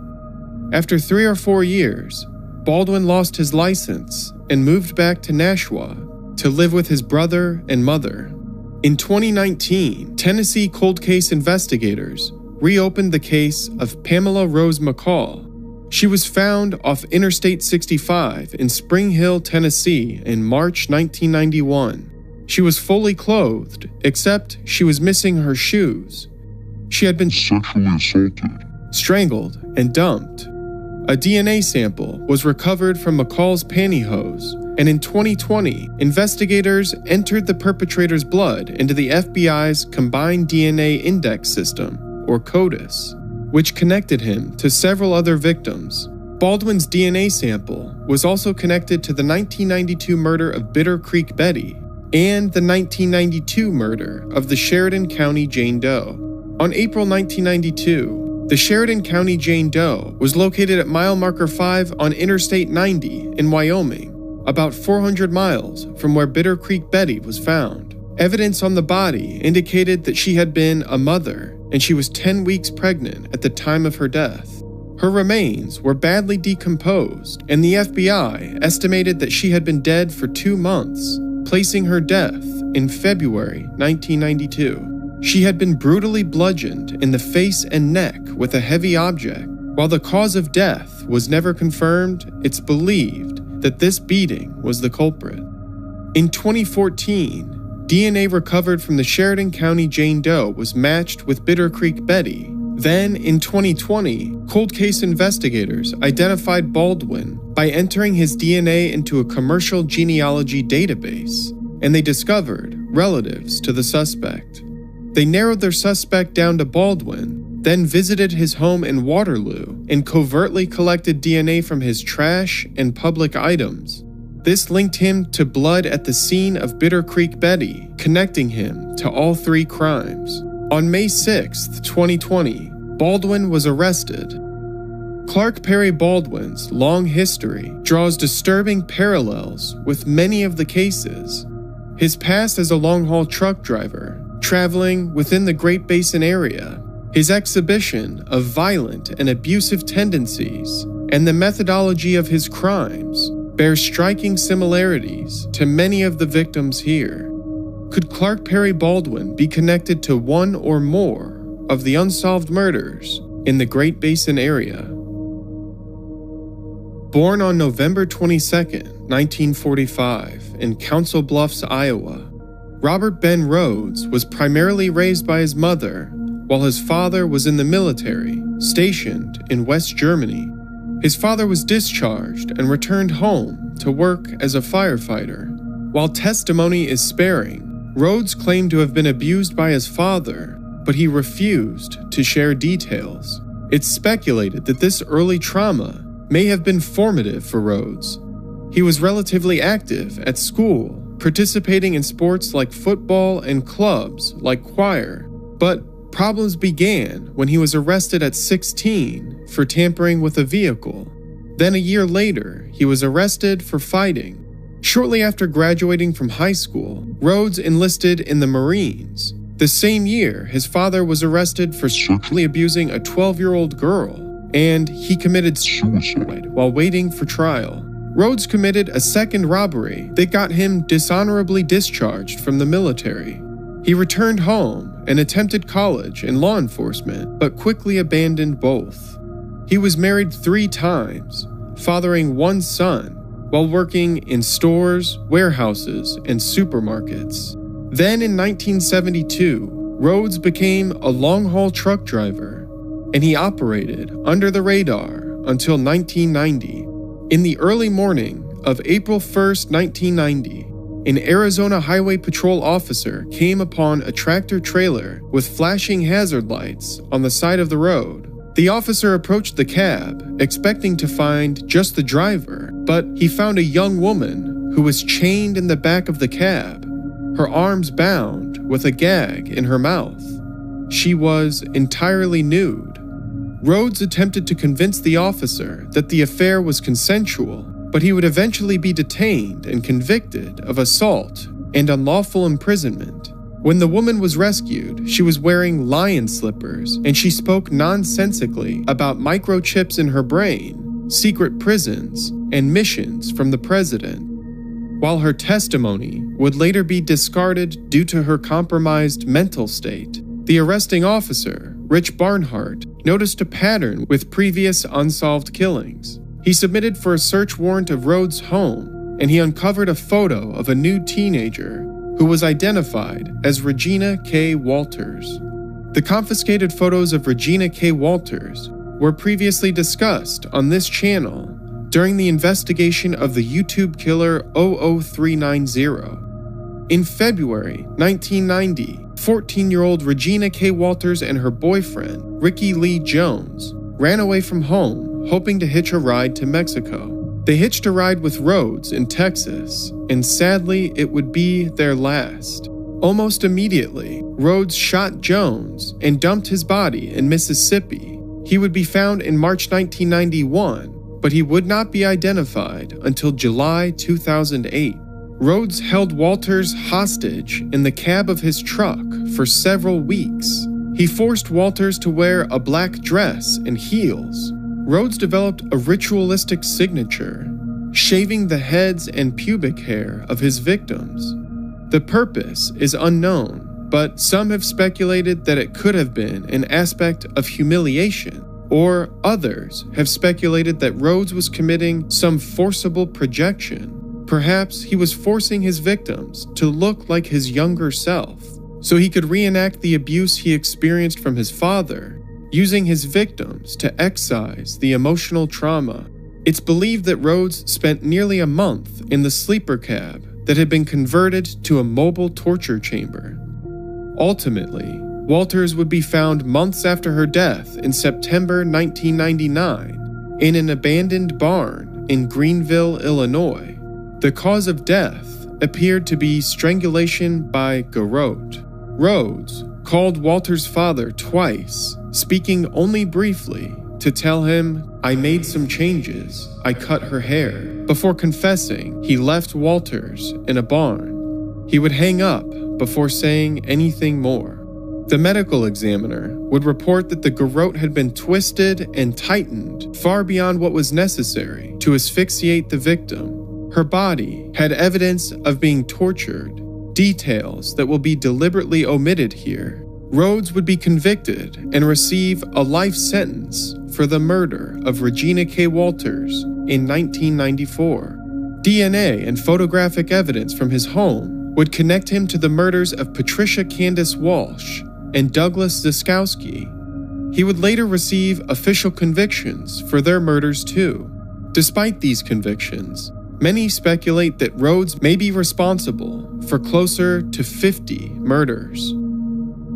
Speaker 1: After 3 or 4 years, Baldwin lost his license and moved back to Nashua to live with his brother and mother. In 2019, Tennessee cold case investigators reopened the case of Pamela Rose McCall. She was found off Interstate 65 in Spring Hill, Tennessee in March 1991. She was fully clothed, except she was missing her shoes. She had been
Speaker 2: sexually assaulted,
Speaker 1: strangled, and dumped. A DNA sample was recovered from McCall's pantyhose, and in 2020, investigators entered the perpetrator's blood into the FBI's Combined DNA Index System, or CODIS, which connected him to several other victims. Baldwin's DNA sample was also connected to the 1992 murder of Bitter Creek Betty and the 1992 murder of the Sheridan County Jane Doe. On April 1992, the Sheridan County Jane Doe was located at mile marker 5 on Interstate 90 in Wyoming, about 400 miles from where Bitter Creek Betty was found. Evidence on the body indicated that she had been a mother and she was 10 weeks pregnant at the time of her death. Her remains were badly decomposed, and the FBI estimated that she had been dead for 2 months, placing her death in February 1992. She had been brutally bludgeoned in the face and neck with a heavy object. While the cause of death was never confirmed, it's believed that this beating was the culprit. In 2014, DNA recovered from the Sheridan County Jane Doe was matched with Bitter Creek Betty. Then, in 2020, cold case investigators identified Baldwin by entering his DNA into a commercial genealogy database, and they discovered relatives to the suspect. They narrowed their suspect down to Baldwin, then visited his home in Waterloo and covertly collected DNA from his trash and public items. This linked him to blood at the scene of Bitter Creek Betty, connecting him to all 3 crimes. On May 6, 2020, Baldwin was arrested. Clark Perry Baldwin's long history draws disturbing parallels with many of the cases. His past as a long-haul truck driver, traveling within the Great Basin area, his exhibition of violent and abusive tendencies, and the methodology of his crimes bear striking similarities to many of the victims here. Could Clark Perry Baldwin be connected to one or more of the unsolved murders in the Great Basin area? Born on November 22, 1945, in Council Bluffs, Iowa, Robert Ben Rhodes was primarily raised by his mother, while his father was in the military, stationed in West Germany. His father was discharged and returned home to work as a firefighter. While testimony is sparing, Rhodes claimed to have been abused by his father, but he refused to share details. It's speculated that this early trauma may have been formative for Rhodes. He was relatively active at school, participating in sports like football and clubs like choir, but problems began when he was arrested at 16 for tampering with a vehicle. Then a year later, he was arrested for fighting. Shortly after graduating from high school, Rhodes enlisted in the Marines. The same year, his father was arrested for sexually abusing a 12-year-old girl, and he committed suicide while waiting for trial. Rhodes committed a second robbery that got him dishonorably discharged from the military. He returned home and attempted college and law enforcement, but quickly abandoned both. He was married 3 times, fathering 1 son, while working in stores, warehouses, and supermarkets. Then in 1972, Rhodes became a long-haul truck driver, and he operated under the radar until 1990. In the early morning of April 1st, 1990, an Arizona Highway Patrol officer came upon a tractor-trailer with flashing hazard lights on the side of the road. The officer approached the cab, expecting to find just the driver, but he found a young woman who was chained in the back of the cab, her arms bound with a gag in her mouth. She was entirely nude. Rhodes attempted to convince the officer that the affair was consensual, but he would eventually be detained and convicted of assault and unlawful imprisonment. When the woman was rescued, she was wearing lion slippers, and she spoke nonsensically about microchips in her brain secret prisons, and missions from the president. While her testimony would later be discarded due to her compromised mental state, the arresting officer, Rich Barnhart, noticed a pattern with previous unsolved killings. He submitted for a search warrant of Rhodes' home, and he uncovered a photo of a nude teenager who was identified as Regina K. Walters. The confiscated photos of Regina K. Walters were previously discussed on this channel during the investigation of the YouTube killer 00390. In February 1990, 14-year-old Regina K. Walters and her boyfriend, Ricky Lee Jones, ran away from home, hoping to hitch a ride to Mexico. They hitched a ride with Rhodes in Texas, and sadly, it would be their last. Almost immediately, Rhodes shot Jones and dumped his body in Mississippi. He would be found in March 1991, but he would not be identified until July 2008. Rhodes held Walters hostage in the cab of his truck for several weeks. He forced Walters to wear a black dress and heels. Rhodes developed a ritualistic signature, shaving the heads and pubic hair of his victims. The purpose is unknown, but some have speculated that it could have been an aspect of humiliation, or others have speculated that Rhodes was committing some forcible projection. Perhaps he was forcing his victims to look like his younger self, so he could reenact the abuse he experienced from his father, using his victims to excise the emotional trauma. It's believed that Rhodes spent nearly a month in the sleeper cab that had been converted to a mobile torture chamber. Ultimately, Walters would be found months after her death in September 1999 in an abandoned barn in Greenville, Illinois. The cause of death appeared to be strangulation by garrote. Rhodes called Walters' father twice, speaking only briefly to tell him, "I made some changes, I cut her hair," before confessing he left Walters in a barn. He would hang up before saying anything more. The medical examiner would report that the garrote had been twisted and tightened far beyond what was necessary to asphyxiate the victim. Her body had evidence of being tortured, details that will be deliberately omitted here. Rhodes would be convicted and receive a life sentence for the murder of Regina K. Walters in 1994. DNA and photographic evidence from his home would connect him to the murders of Patricia Candace Walsh and Douglas Ziskowski. He would later receive official convictions for their murders too. Despite these convictions, many speculate that Rhodes may be responsible for closer to 50 murders.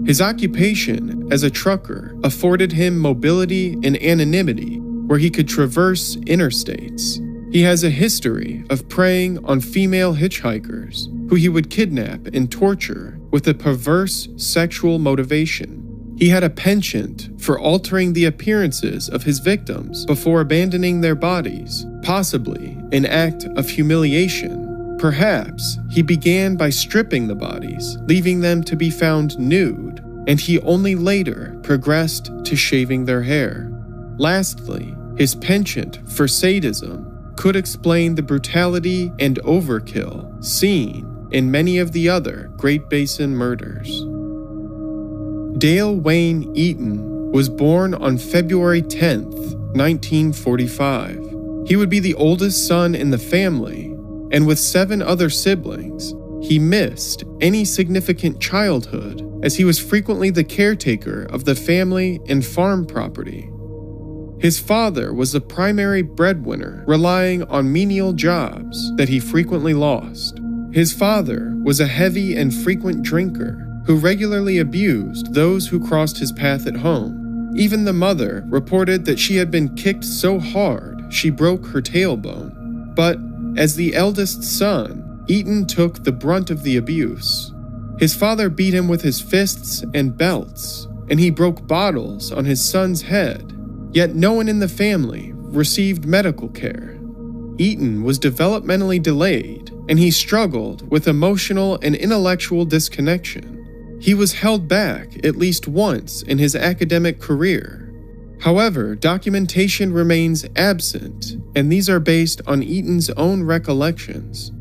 Speaker 1: His occupation as a trucker afforded him mobility and anonymity where he could traverse interstates. He has a history of preying on female hitchhikers who he would kidnap and torture with a perverse sexual motivation. He had a penchant for altering the appearances of his victims before abandoning their bodies, possibly an act of humiliation. Perhaps he began by stripping the bodies, leaving them to be found nude, and he only later progressed to shaving their hair. Lastly, his penchant for sadism could explain the brutality and overkill seen in many of the other Great Basin murders. Dale Wayne Eaton was born on February 10th, 1945. He would be the oldest son in the family, and with 7 other siblings, he missed any significant childhood as he was frequently the caretaker of the family and farm property. His father was the primary breadwinner, relying on menial jobs that he frequently lost. His father was a heavy and frequent drinker who regularly abused those who crossed his path at home. Even the mother reported that she had been kicked so hard she broke her tailbone. But as the eldest son, Eaton took the brunt of the abuse. His father beat him with his fists and belts, and he broke bottles on his son's head. Yet no one in the family received medical care. Eaton was developmentally delayed, and he struggled with emotional and intellectual disconnection. He was held back at least once in his academic career. However, documentation remains absent, and these are based on Eaton's own recollections.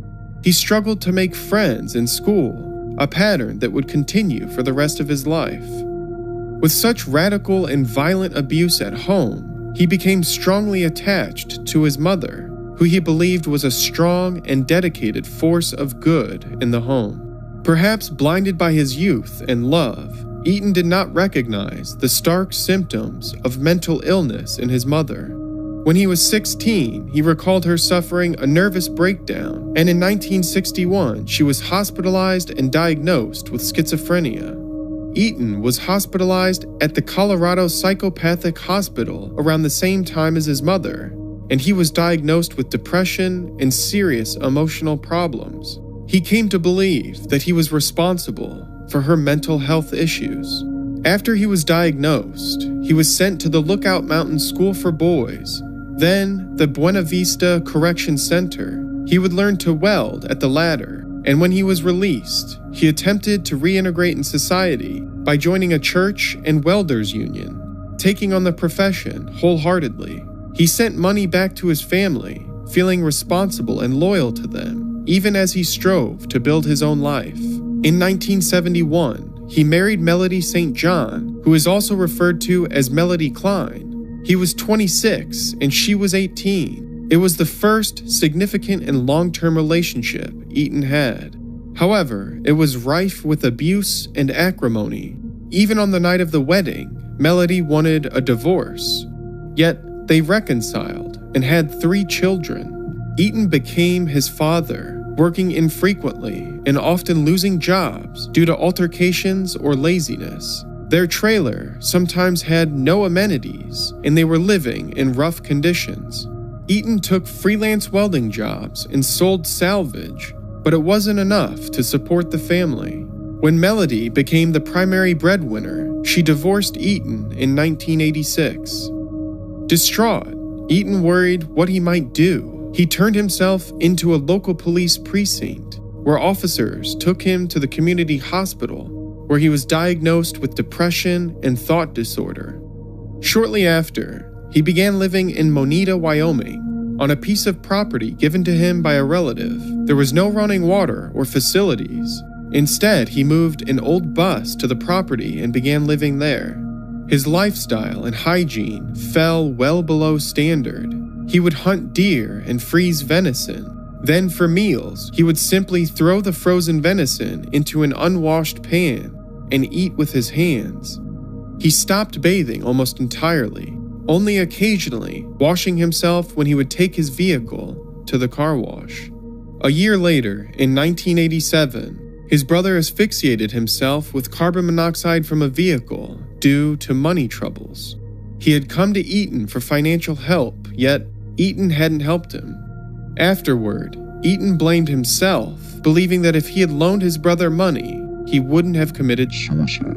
Speaker 1: He struggled to make friends in school, a pattern that would continue for the rest of his life. With such radical and violent abuse at home, he became strongly attached to his mother, who he believed was a strong and dedicated force of good in the home. Perhaps blinded by his youth and love, Eaton did not recognize the stark symptoms of mental illness in his mother. When he was 16, he recalled her suffering a nervous breakdown, and in 1961, she was hospitalized and diagnosed with schizophrenia. Eaton was hospitalized at the Colorado Psychopathic Hospital around the same time as his mother, and he was diagnosed with depression and serious emotional problems. He came to believe that he was responsible for her mental health issues. After he was diagnosed, he was sent to the Lookout Mountain School for Boys, then the Buena Vista Correction Center. He would learn to weld at the latter, and when he was released, he attempted to reintegrate in society by joining a church and welders union, taking on the profession wholeheartedly. He sent money back to his family, feeling responsible and loyal to them, even as he strove to build his own life. In 1971, he married Melody St. John, who is also referred to as Melody Klein. He was 26 and she was 18. It was the first significant and long-term relationship Eaton had. However, it was rife with abuse and acrimony. Even on the night of the wedding, Melody wanted a divorce. Yet, they reconciled and had 3 children. Eaton became his father, working infrequently and often losing jobs due to altercations or laziness. Their trailer sometimes had no amenities, and they were living in rough conditions. Eaton took freelance welding jobs and sold salvage, but it wasn't enough to support the family. When Melody became the primary breadwinner, she divorced Eaton in 1986. Distraught, Eaton worried what he might do. He turned himself into a local police precinct, where officers took him to the community hospital, where he was diagnosed with depression and thought disorder. Shortly after, he began living in Moneta, Wyoming, on a piece of property given to him by a relative. There was no running water or facilities. Instead, he moved an old bus to the property and began living there. His lifestyle and hygiene fell well below standard. He would hunt deer and freeze venison. Then for meals, he would simply throw the frozen venison into an unwashed pan and eat with his hands. He stopped bathing almost entirely, only occasionally washing himself when he would take his vehicle to the car wash. A year later, in 1987, his brother asphyxiated himself with carbon monoxide from a vehicle due to money troubles. He had come to Eaton for financial help, yet Eaton hadn't helped him. Afterward, Eaton blamed himself, believing that if he had loaned his brother money, he wouldn't have committed suicide.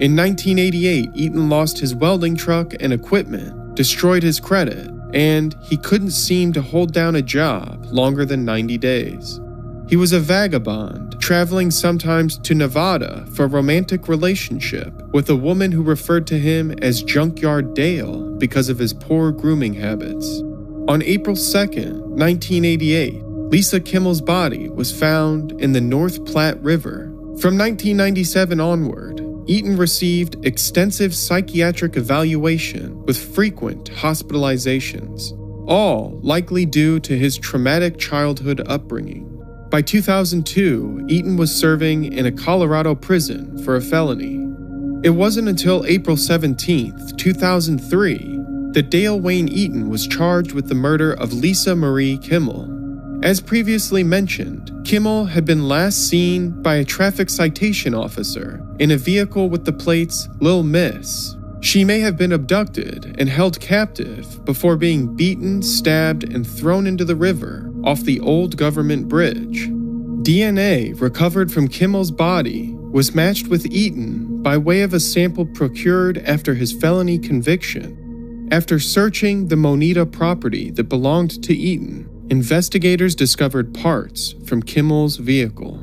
Speaker 1: In 1988, Eaton lost his welding truck and equipment, destroyed his credit, and he couldn't seem to hold down a job longer than 90 days. He was a vagabond, traveling sometimes to Nevada for a romantic relationship with a woman who referred to him as Junkyard Dale because of his poor grooming habits. On April 2nd, 1988, Lisa Kimmel's body was found in the North Platte River. From 1997 onward, Eaton received extensive psychiatric evaluation with frequent hospitalizations, all likely due to his traumatic childhood upbringing. By 2002, Eaton was serving in a Colorado prison for a felony. It wasn't until April 17, 2003, that Dale Wayne Eaton was charged with the murder of Lisa Marie Kimmel. As previously mentioned, Kimmel had been last seen by a traffic citation officer in a vehicle with the plates Lil Miss. She may have been abducted and held captive before being beaten, stabbed, and thrown into the river off the old government bridge. DNA recovered from Kimmel's body was matched with Eaton by way of a sample procured after his felony conviction. After searching the Moneta property that belonged to Eaton, investigators discovered parts from Kimmel's vehicle.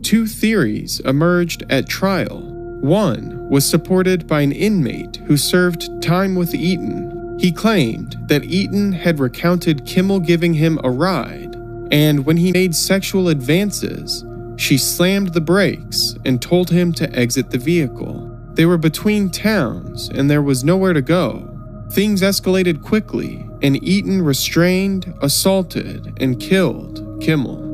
Speaker 1: 2 theories emerged at trial. One was supported by an inmate who served time with Eaton. He claimed that Eaton had recounted Kimmel giving him a ride, and when he made sexual advances, she slammed the brakes and told him to exit the vehicle. They were between towns and there was nowhere to go. Things escalated quickly, and Eaton restrained, assaulted, and killed Kimmel.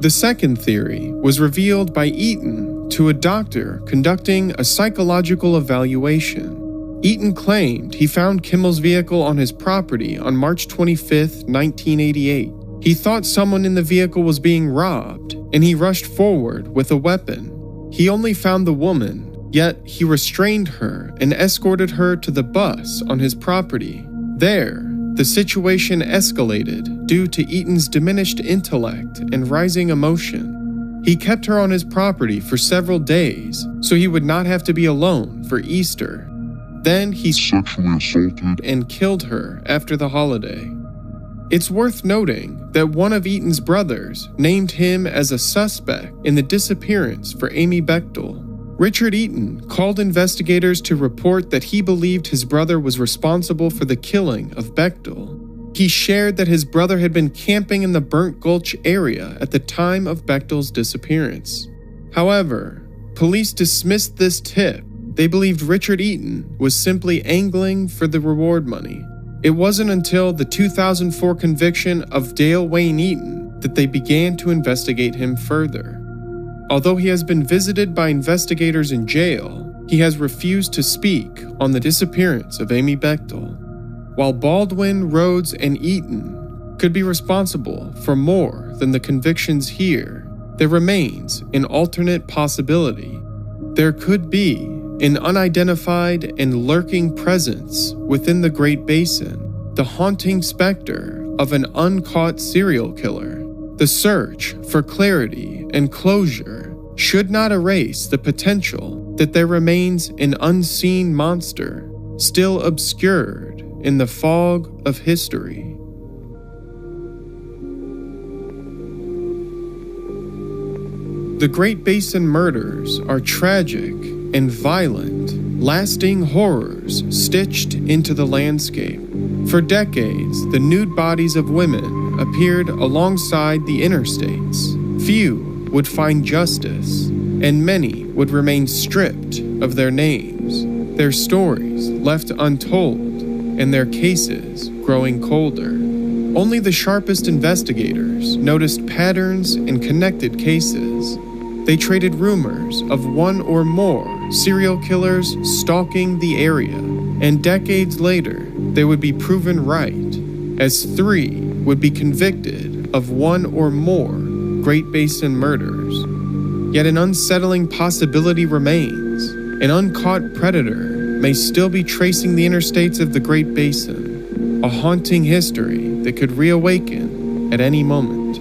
Speaker 1: The second theory was revealed by Eaton to a doctor conducting a psychological evaluation. Eaton claimed he found Kimmel's vehicle on his property on March 25, 1988. He thought someone in the vehicle was being robbed, and he rushed forward with a weapon. He only found the woman, yet he restrained her and escorted her to the bus on his property. There, the situation escalated due to Eaton's diminished intellect and rising emotion. He kept her on his property for several days so he would not have to be alone for Easter. Then he
Speaker 2: sexually assaulted
Speaker 1: and killed her after the holiday. It's worth noting that one of Eaton's brothers named him as a suspect in the disappearance for Amy Bechtel. Richard Eaton called investigators to report that he believed his brother was responsible for the killing of Bechtel. He shared that his brother had been camping in the Burnt Gulch area at the time of Bechtel's disappearance. However, police dismissed this tip. They believed Richard Eaton was simply angling for the reward money. It wasn't until the 2004 conviction of Dale Wayne Eaton that they began to investigate him further. Although he has been visited by investigators in jail, he has refused to speak on the disappearance of Amy Bechtel. While Baldwin, Rhodes, and Eaton could be responsible for more than the convictions here, there remains an alternate possibility. There could be an unidentified and lurking presence within the Great Basin, the haunting specter of an uncaught serial killer. The search for clarity and closure should not erase the potential that there remains an unseen monster still obscured in the fog of history. The Great Basin murders are tragic and violent, lasting horrors stitched into the landscape. For decades, the nude bodies of women appeared alongside the interstates. Few would find justice, and many would remain stripped of their names, their stories left untold, and their cases growing colder. Only the sharpest investigators noticed patterns and connected cases. They traded rumors of one or more serial killers stalking the area, and decades later, they would be proven right, as 3 would be convicted of one or more Great Basin murders. Yet an unsettling possibility remains. An uncaught predator may still be tracing the interstates of the Great Basin, a haunting history that could reawaken at any moment.